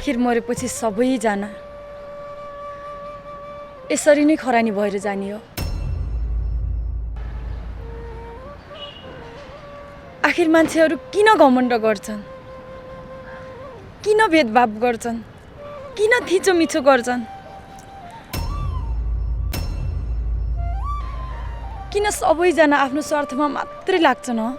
आखिर मरेपछि सबैजना यसरी नै खरानी भएर जाने हो। आखिर मान्छेहरू किन घमण्ड गर्छन्, किन भेदभाव गर्छन्, किन थिचोमिचो गर्छन्, किन सबैजना आफ्नो स्वार्थमा मात्रै लाग्छन् हो?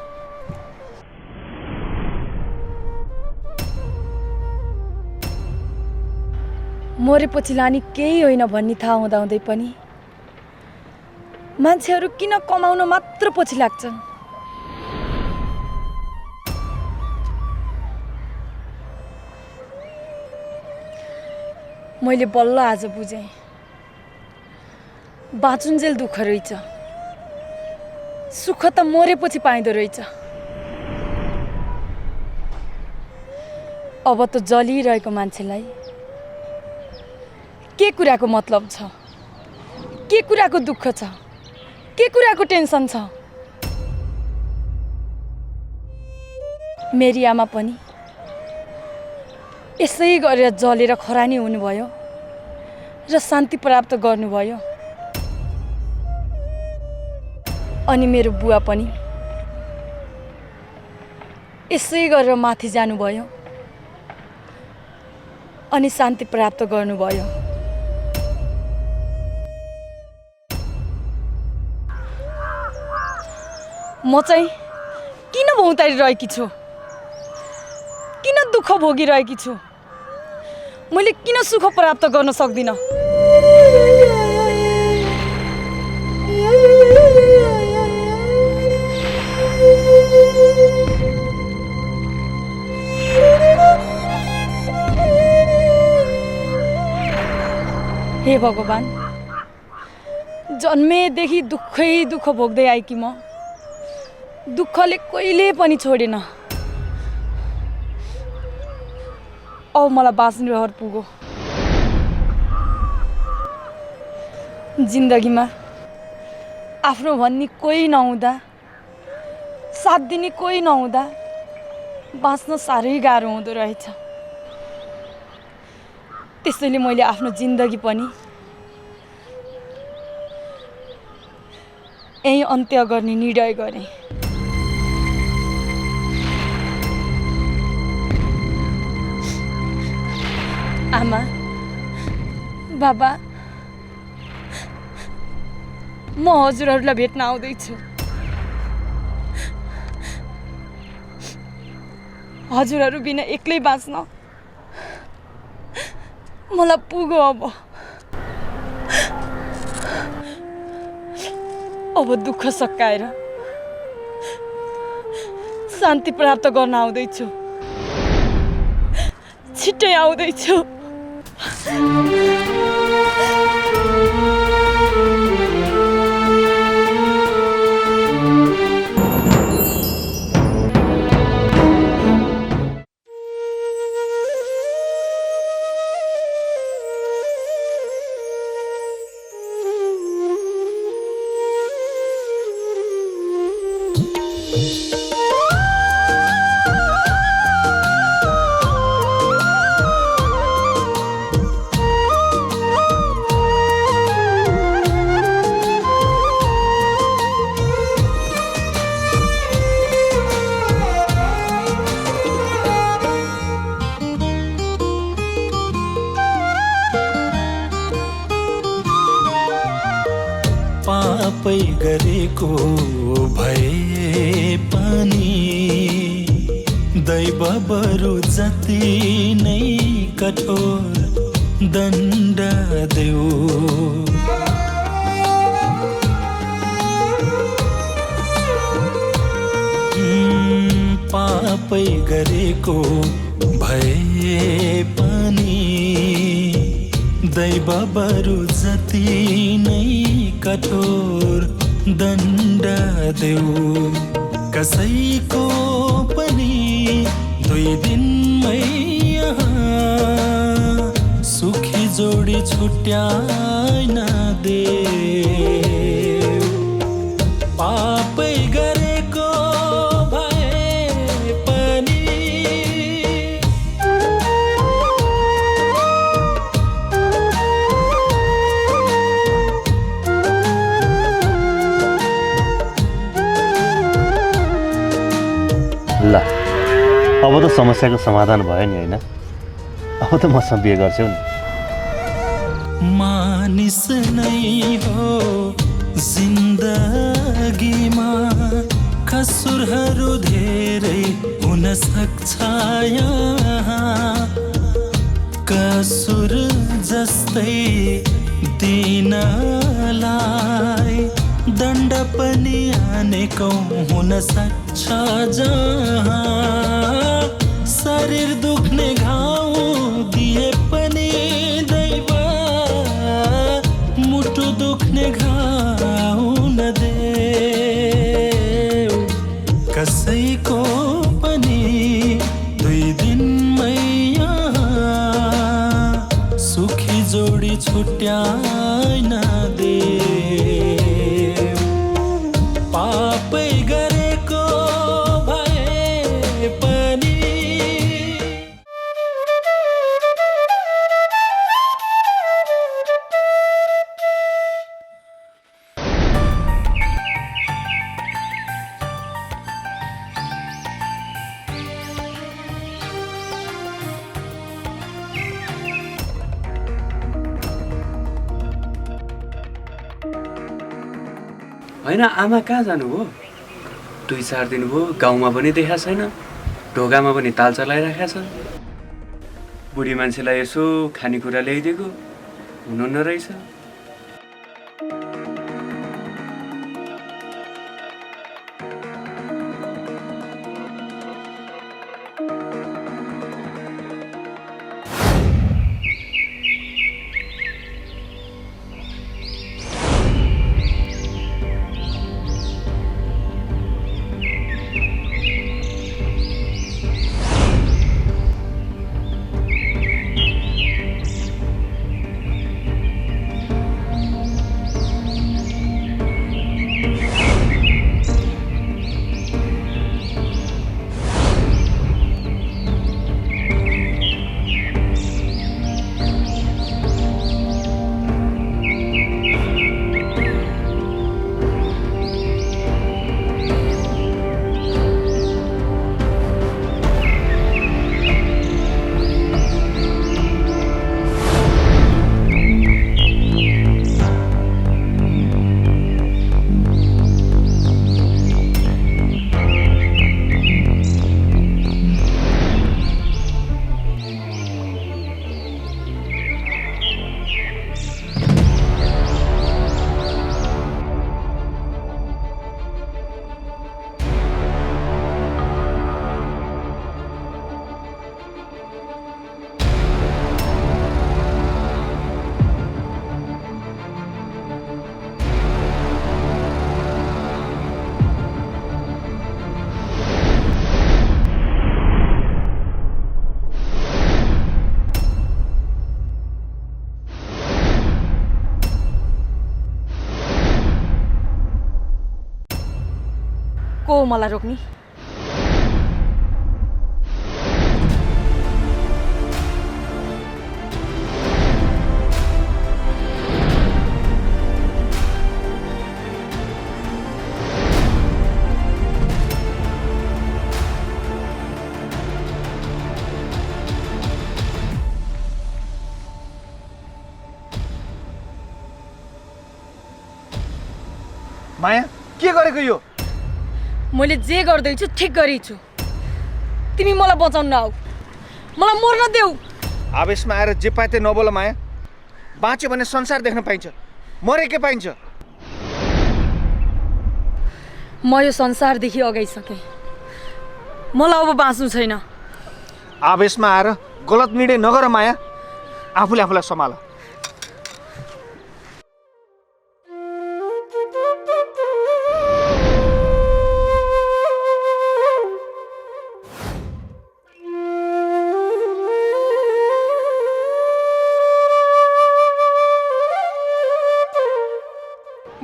मरेपछि लाने केही होइन भन्ने थाहा हुँदाहुँदै पनि मान्छेहरू किन कमाउन मात्र पछि लाग्छन्? मैले बल्ल आज बुझेँ, बाँचुन्जेल दुःख रहेछ, सुख त मरेपछि पाइँदो रहेछ। अब त जलिरहेको मान्छेलाई के कुराको मतलब छ, के कुराको दुःख छ, के कुराको टेन्सन छ? मेरी आमा पनि यसै गरेर जलेर खरानी हुनुभयो र शान्ति प्राप्त गर्नुभयो। अनि मेरो बुवा पनि यसै गरेर माथि जानुभयो अनि शान्ति प्राप्त गर्नुभयो। म चाहिँ किन भौँतारिरहेकी छु, किन दुःख भोगिरहेकी छु, मैले किन सुख प्राप्त गर्न सक्दिनँ? हे भगवान, जन्मेदेखि दुःखै दुःख भोग्दै आएकी म दुःखले कहिले पनि छोडेन। अब मलाई बाँच्ने रहर पुग्यो। जिन्दगीमा आफ्नो भन्ने कोही नहुँदा, साथ दिने कोही नहुँदा बाँच्न साह्रै गाह्रो हुँदो रहेछ। त्यसैले मैले आफ्नो जिन्दगी पनि यही अन्त्य गर्ने निर्णय गरेँ। आमा, बाबा, म हजुरहरूलाई भेट्न आउँदैछु। हजुरहरू बिना एक्लै बाँच्न मलाई पुग्यो। अब दुःख सकाएर शान्ति प्राप्त गर्न आउँदैछु। छिट्टै आउँदैछु। पापै गरेको भए पनि दैव बरु जति नै कठोर दण्ड देऊ। पापै गरेको भए पनि दैव बरु जति नै कठोर दण्ड देऊ। कसैको पनि 2 दिनमै यहाँ सुखी जोडी छुट्याइन दे। पापै गरेको भए पनि अब त समस्याको समाधान भयो नि होइन? अब त मसँग बिहे गर्छौ नि? मानिस नै हो जिन्दगीमा कसुरहरू धेरै हुन सक्छ यहाँ, कसुर जस्तै दिनलाई दण्ड पनि आनेकौँ हुन सक्छ जहाँ, शरीर दुख्ने घाउ दिए पनि दैव मुटु दुख्ने घाउ नदेऊ, कसैको पनि 2 दिनमै यहाँ सुखी जोडी छुट्याइ नदेऊ, पापै गरेको भए पनि। होइन आमा कहाँ जानुभयो? 2-4 दिन भयो, गाउँमा पनि देखा छैन, ढोकामा पनि ताल चलाइराखेको छ। बुढी मान्छेलाई यसो खानेकुरा ल्याइदिएको हुनुहुन्न रहेछ। को मलाई रोक्ने? माया के गरेको यो? मैले जे गर्दैछु ठिक गरेछु। तिमी मलाई बचाउन आऊ, मलाई मर्न देऊ। आवेशमा आएर जे पाए त्यही नबोल माया। बाँच्यो भने संसार देख्न पाइन्छ, मरे के पाइन्छ? म यो संसारदेखि अगाइसकेँ, मलाई अब बाँच्नु छैन। आवेशमा आएर गलत निर्णय नगर माया, आफूले आफूलाई सम्हाल।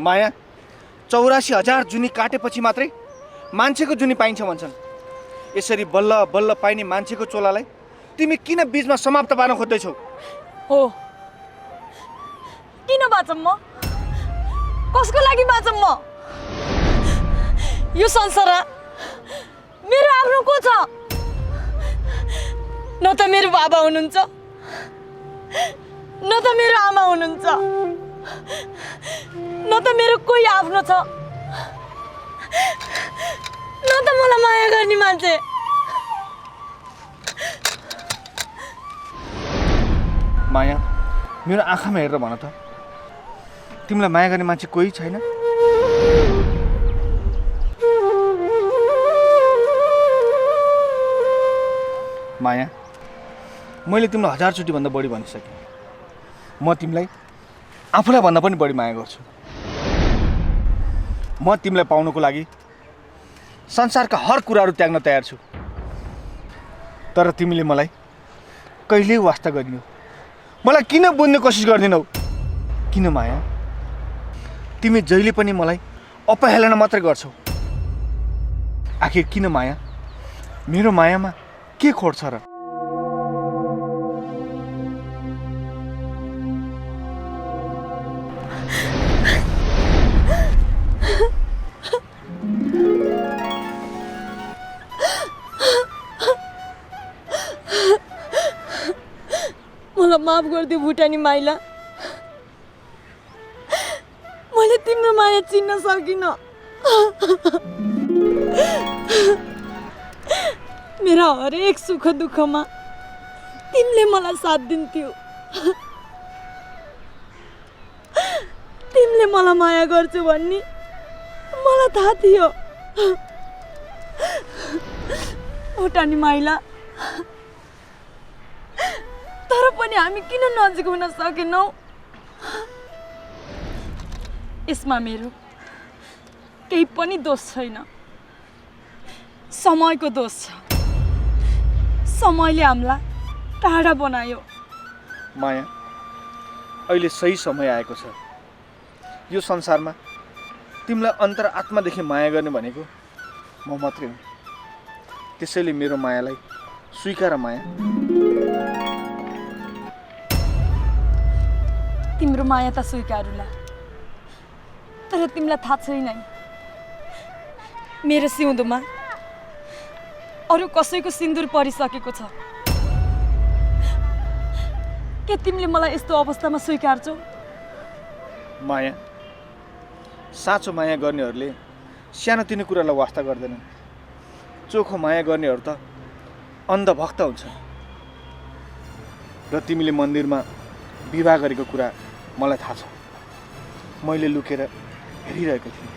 माया 84,000 जुनी काटेपछि मात्रै मान्छेको जुनी पाइन्छ भन्छन्। यसरी बल्ल बल्ल पाइने मान्छेको चोलालाई तिमी किन बीचमा समाप्त पार्न खोज्दैछौ? हो, किन बाँचम म? कसको लागि बाँचम म? यो संसार मेरो आफ्नो को छ? न त मेरो बाबा हुनुहुन्छ न त मेरो आमा हुनुहुन्छ न त मेरो कोही आफ्नो छ न त मलाई माया गर्ने मान्छे। माया, मेरो आँखामा हेरेर भन त, तिमीलाई माया गर्ने मान्छे कोही छैन? माया, मैले तिमीलाई 1000 चोटि भन्दा बढी भनिसकेँ, म तिमीलाई आफूलाई भन्दा पनि बढी माया गर्छु। म तिमीलाई पाउनको लागि संसारका हर कुराहरू त्याग्न तयार छु। तर तिमीले मलाई कहिल्यै वास्ता गरिनौ, मलाई किन बुझ्ने कोसिस गर्दिनौ? किन माया? तिमी जहिले पनि मलाई अपहेलना मात्रै गर्छौ। आखिर किन माया? मेरो मायामा के खोट छ र? मलाई माफ गरिदियो भुटानी माइला, मैले तिम्रो माया चिन्न सकिनँ। मेरा हरेक सुख दुःखमा तिमीले मलाई साथ दिन्थ्यौ। तिमीले मलाई माया गर्छौ भन्ने मलाई थाहा थियो। भुटानी माइला, तर पनि हामी किन नजिक हुन सकेनौ? यसमा मेरो केही पनि दोष छैन, समयको दोष छ। समयले हामीलाई टाढा बनायो। माया, अहिले सही समय आएको छ। यो संसारमा तिमीलाई अन्तरआत्मादेखि माया गर्ने भनेको म मात्रै हुँ। त्यसैले मेरो मायालाई स्वीकार माया। तिम्रो माया त स्वीकारुला, तर तिमीलाई थाहा छैन मेरो सिउँदोमा अरू कसैको सिन्दुर परिसकेको छ। के तिमीले मलाई यस्तो अवस्थामा स्वीकार्छौ? माया, साँचो माया गर्नेहरूले सानोतिनो कुरालाई वास्ता गर्दैनन्। चोखो माया गर्नेहरू त अन्धभक्त हुन्छन्। र तिमीले मन्दिरमा विवाह गरेको कुरा मलाई थाहा छ। मैले लुकेर हेरिरहेको थिएँ।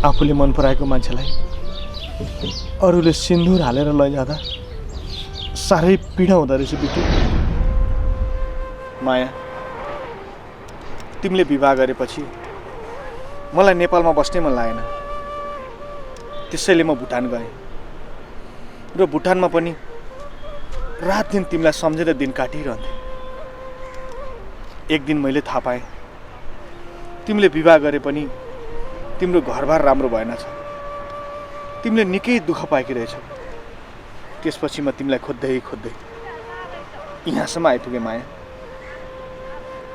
आफूले मन पराएको मान्छेलाई अरूले सिन्दुर हालेर लैजाँदा साह्रै पीडा हुँदो रहेछ बिटु। माया, तिमीले विवाह गरेपछि मलाई नेपालमा बस्नै मन लागेन। त्यसैले म भुटान गएँ र भुटानमा पनि रात दिन तिमीलाई सम्झेर दिन काटिरहन्थेँ। एक दिन मैले थाहा पाएँ तिमीले विवाह गरे पनि तिम्रो घरबार राम्रो भएनछ। तिमीले निकै दुःख पाएकी रहेछौ। त्यसपछि म तिमीलाई खोज्दै खोज्दै यहाँसम्म आइपुगेँ माया,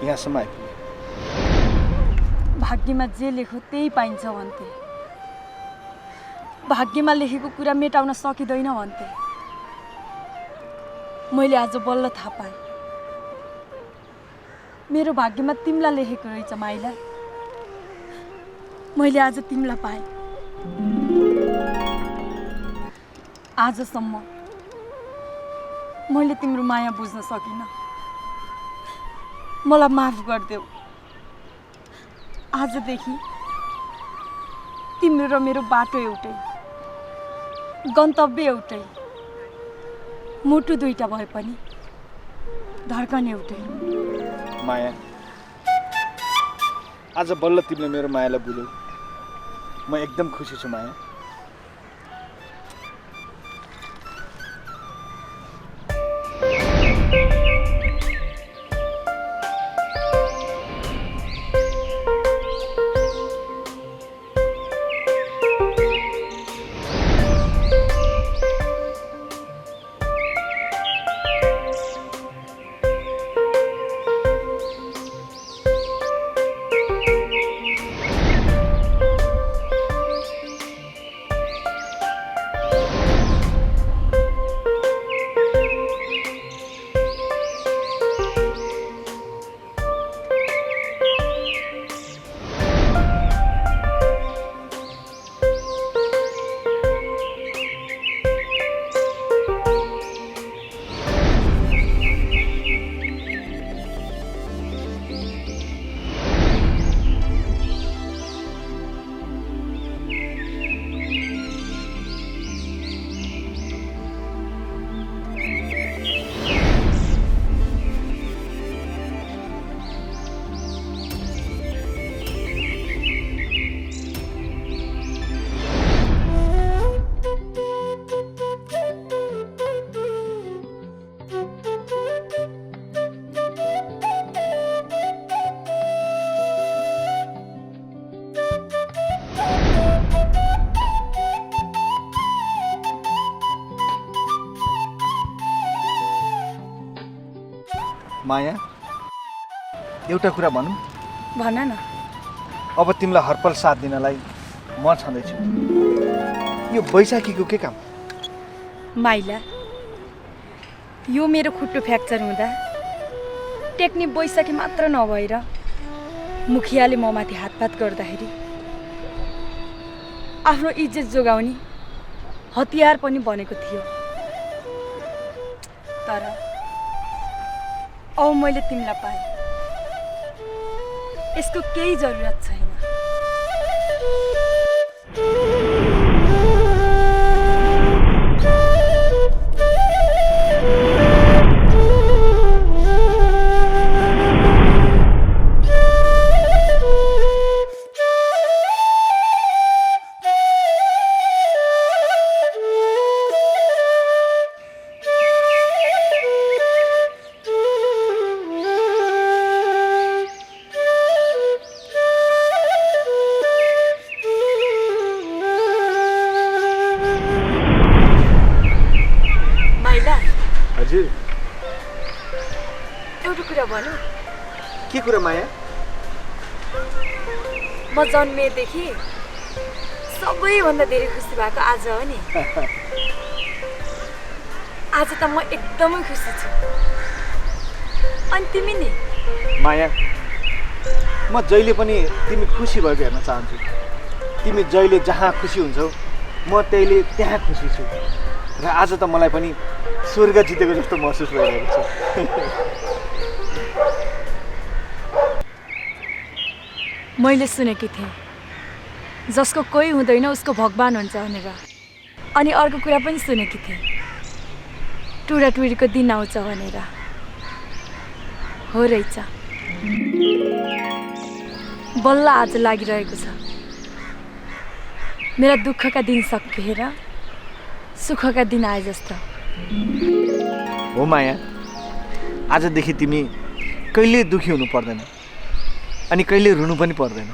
यहाँसम्म आइपुगेँ। भाग्यमा जे लेखो त्यही पाइन्छ भन्थे, भाग्यमा लेखेको कुरा मेटाउन सकिँदैन भन्थे। मैले आज बल्ल थाहा पाएँ मेरो भाग्यमा तिमीलाई लेखेको रहेछ माइला। मैले आज तिमीलाई पाएँ। आजसम्म मैले तिम्रो माया बुझ्न सकिनँ, मलाई माफ गरिदेऊ। आजदेखि तिम्रो र मेरो बाटो एउटै, गन्तव्य एउटै, मुटु दुईटा भए पनि धड्कन एउटै। माया, आज बल्ल तिमीले मेरो मायालाई बुझ्यौ। म एकदम खुसी छु माया। माया, एउटा कुरा भनौँ? भन न। अब तिमीलाई हरपल साथ दिनलाई म छँदैछु। यो बैशाखीको के काम? माइला, यो मेरो खुट्टो फ्र्याक्चर हुँदा टेक्ने बैशाखी मात्र नभएर मुखियाले म माथि हातपात गर्दाखेरि आफ्नो इज्जत जोगाउने हतियार पनि बनेको थियो। तर औ मैले तिमीलाई पाएँ, यसको केही जरुरत छैन। हजुर, एउटा कुरा भनौँ? के कुरा माया? म जन्मेदेखि सबैभन्दा धेरै खुसी भएको आज हो नि। आज त म एकदमै खुसी छु। अनि तिमी नि? माया, म जहिले पनि तिमी खुसी भएको हेर्न चाहन्छु। तिमी जहिले जहाँ खुसी हुन्छौ म त्यहिले त्यहाँ खुसी छु। र आज त मलाई पनि स्वर्ग जितेको जस्तो महसुस भइरहेको छ। मैले सुनेकी थिएँ जसको कोही हुँदैन उसको भगवान हुन्छ भनेर। अनि अर्को कुरा पनि सुनेकी थिएँ टुराटुरीको दिन आउँछ भनेर। हो रहेछ, बल्ल आज लागिरहेको छ। मेरा दुःखका दिन सकिएर सुखका दिन आए जस्तो। हो माया, आजदेखि तिमी कहिले दुखी हुनु पर्दैन अनि कहिले रुनु पनि पर्दैन।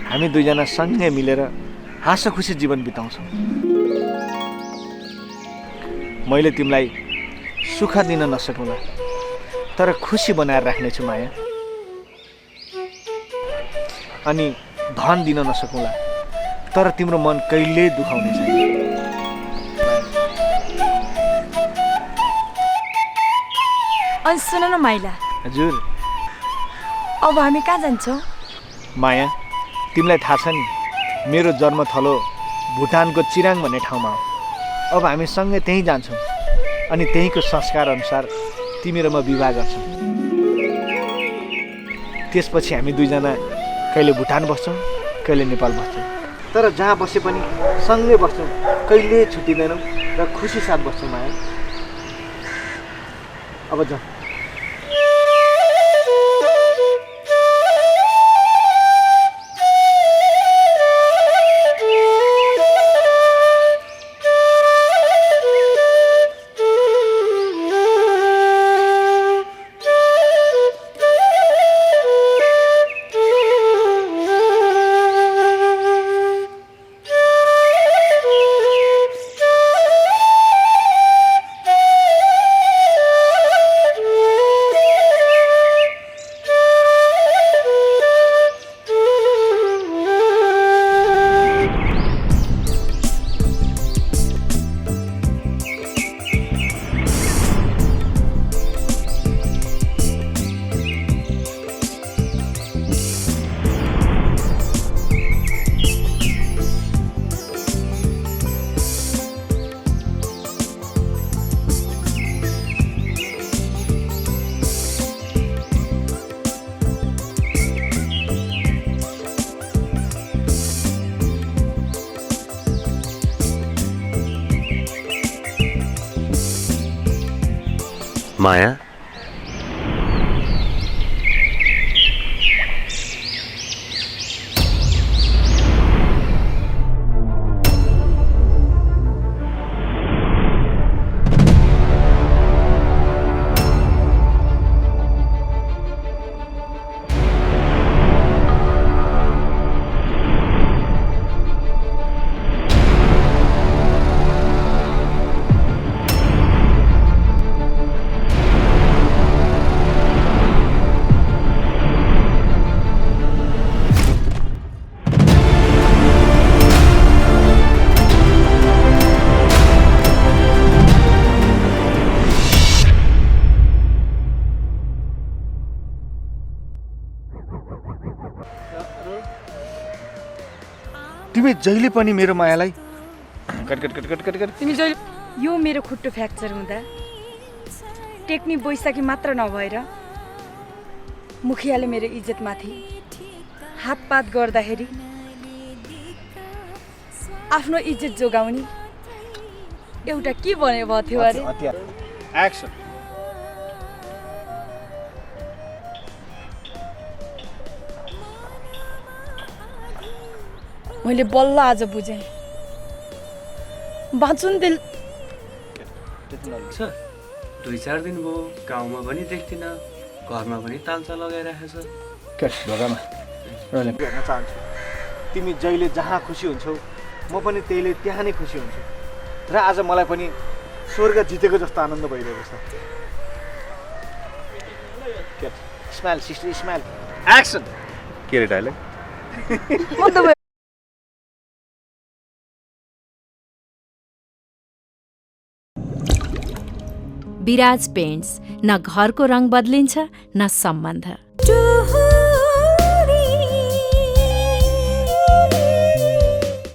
हामी दुईजना सँगै मिलेर हाँसो खुसी जीवन बिताउँछौँ। मैले तिमीलाई सुख दिन नसकुँला तर खुसी बनाएर राख्नेछु माया। अनि धन दिन नसकुँला तर तिम्रो मन कहिल्यै दुखाउने छैन। अनि सुन न माइला, हजुर अब हामी कहाँ जान्छौँ? माया, तिमीलाई थाहा छ नि मेरो जन्मथलो भुटानको चिराङ भन्ने ठाउँमा हो। अब हामी सँगै त्यहीँ जान्छौँ अनि त्यहीँको संस्कार अनुसार तिमी र म विवाह गर्छौँ। त्यसपछि हामी दुईजना कहिले भुटान बस्छौँ कहिले नेपाल बस्छौँ, तर जहाँ बसे पनि सँगै बस्छौँ, कहिले छुट्टिँदैनौँ र खुसी साथ बस्छौँ माया। अब जाउँ। माया, तिमी जहिले पनि मेरो मायालाई cut cut cut cut cut cut तिमी जहिले यो मेरो खुट्टो फ्र्याक्चर हुँदा टेक्नी बैशाखी मात्र नभएर मुखियाले मेरो इज्जतमाथि हातपात गर्दाखेरि आफ्नो इज्जत जोगाउने एउटा के भने भयो थियो अरे? एक्सन। मैले बल्ल आज बुझेँ। बाँचुन दिल छ 2-4 दिन भयो गाउँमा पनि देख्दिनँ, घरमा पनि तालचा लगाइराखेको छ। कट ढोकामा हेर्न चाहन्छु। तिमी जहिले जहाँ खुसी हुन्छौ म पनि त्यहीले त्यहाँ नै खुसी हुन्छु र आज मलाई पनि स्वर्ग जितेको जस्तो आनन्द भइरहेको छ। Smile sister smile. एक्सन। के रे डायलग? विराज पेन्ट्स, न घरको रङ बदलिन्छ न सम्बन्ध।